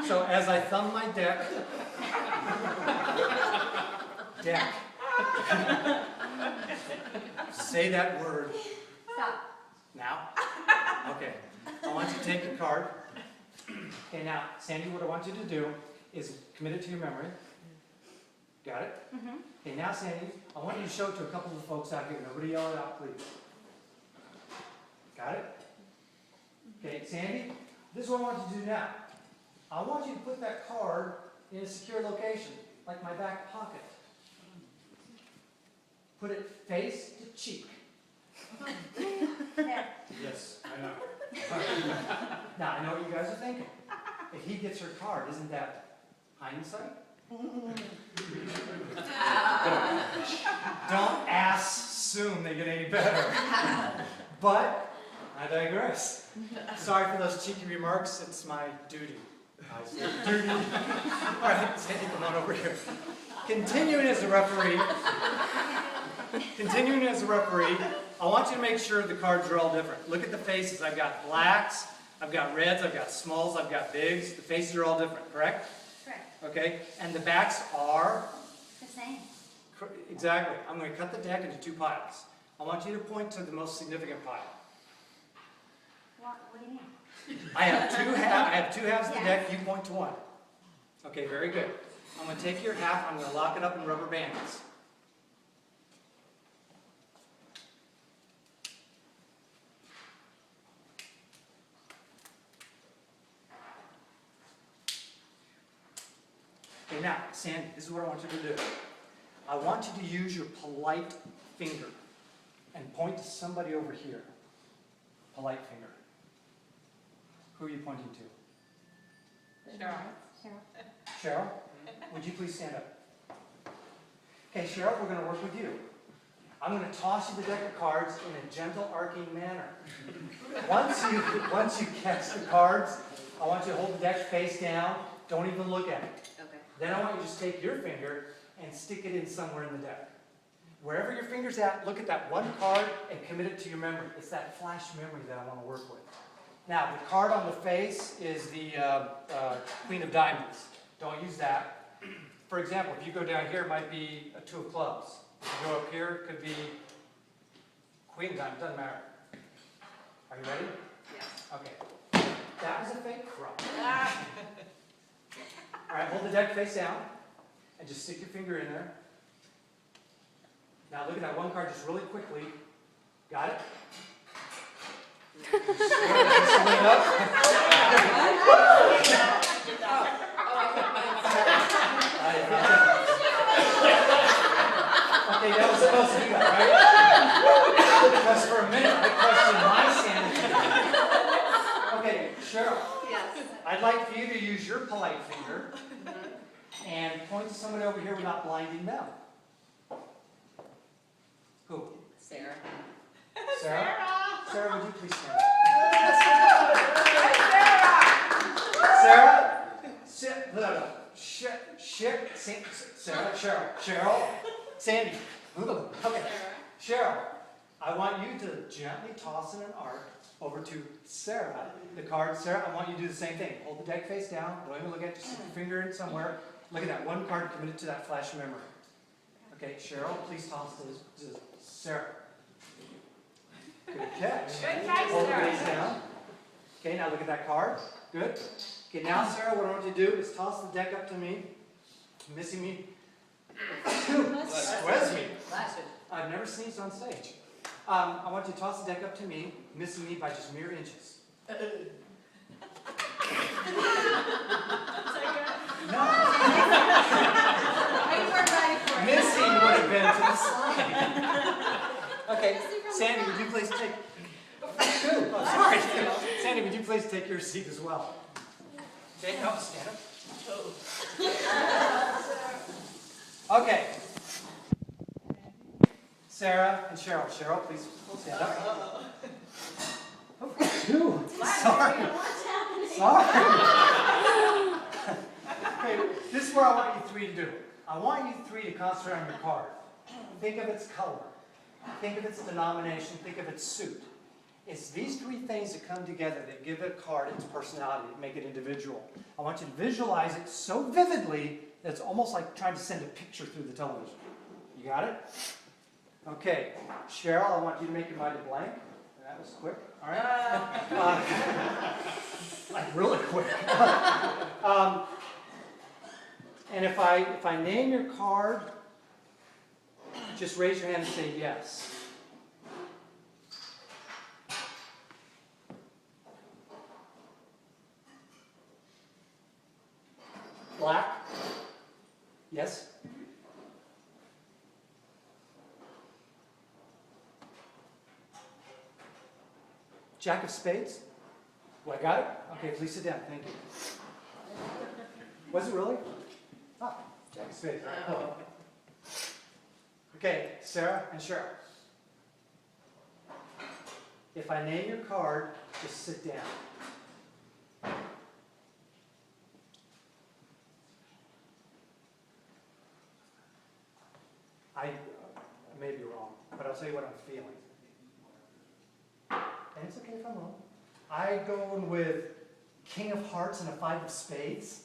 So as I thumb my deck, say that word. Stop. Now? Okay. I want you to take your card. Okay, now, Sandy, what I want you to do is commit it to your memory. Got it? Mm-hmm. Okay, now, Sandy, I want you to show it to a couple of the folks out here. Nobody yell it out, please. Got it? Okay, Sandy, this is what I want you to do now. I want you to put that card in a secure location, like my back pocket. Put it face to cheek. There. Yes, I know. Now, I know what you guys are thinking. If he gets her card, isn't that hindsight? Don't assume they get any better. But I digress. Sorry for those cheeky remarks. It's my duty. Duty. All right, Sandy, come on over here. Continuing as a referee, I want you to make sure the cards are all different. Look at the faces. I've got blacks, I've got reds, I've got smalls, I've got bigs. The faces are all different, correct? Correct. Okay, and the backs are? The same. Exactly. I'm going to cut the deck into two piles. I want you to point to the most significant pile. What do you mean? I have two halves of the deck, you point to one. Okay, very good. I'm going to take your half, I'm going to lock it up in rubber bands. Okay, now, Sandy, this is what I want you to do. I want you to use your polite finger and point to somebody over here. Polite finger. Who are you pointing to? Cheryl. Cheryl, would you please stand up? Okay, Cheryl, we're going to work with you. I'm going to toss you the deck of cards in a gentle arcing manner. Once you catch the cards, I want you to hold the deck face down. Don't even look at it. Okay. Then I want you to just take your finger and stick it in somewhere in the deck. Wherever your finger's at, look at that one card and commit it to your memory. It's that flash memory that I want to work with. Now, the card on the face is the Queen of Diamonds. Don't use that. For example, if you go down here, it might be a Two of Clubs. If you go up here, it could be Queen of Diamonds. Doesn't matter. Are you ready? Yes. Okay. That was a fake crumb. All right, hold the deck face down and just stick your finger in there. Now look at that one card just really quickly. Got it? Just swing up. Okay, that was supposed to do that, right? Because for a minute I questioned my sanity. Okay, Cheryl. Yes. I'd like for you to use your polite finger and point to somebody over here without blinding them. Who? Sarah. Sarah? Sarah, would you please stand up? Sarah? Sarah, Cheryl, Sandy. Okay. Cheryl, I want you to gently toss in an arc over to Sarah. The card, Sarah, I want you to do the same thing. Hold the deck face down. Don't even look at it. Just stick your finger in somewhere. Look at that one card committed to that flash memory. Okay, Cheryl, please toss this to Sarah. Good catch. Good catch, Hold the Sarah. face down. Okay, now look at that card. Good. Okay, now, Sarah, what I want you to do is toss the deck up to me. Missing me. Squeeze me. I've never sneezed on stage. I want you to toss the deck up to me, missing me by just mere inches. No. Missing would have been to the side. Okay, Sandy, would you please take... Oh, sorry. Sandy, would you please take your seat as well? Okay, no, stand up. Okay. Sarah and Cheryl. Cheryl, please stand up. Sorry. Okay, this is what I want you three to do. I want you three to concentrate on your card. Think of its color. Think of its denomination. Think of its suit. It's these three things that come together that give a card its personality, that make it individual. I want you to visualize it so vividly that it's almost like trying to send a picture through the television. You got it? Okay, Cheryl, I want you to make your mind a blank. That was quick. All right. Like really quick. And if I name your card, just raise your hand and say yes. Black? Yes? Jack of spades? Well, I got it? Okay, please sit down. Thank you. Was it really? Ah, Jack of spades. Oh. Okay, Sarah and Cheryl. If I name your card, just sit down. I may be wrong, but I'll tell you what I'm feeling. And it's okay if I'm wrong. I go in with King of Hearts and a 5 of Spades.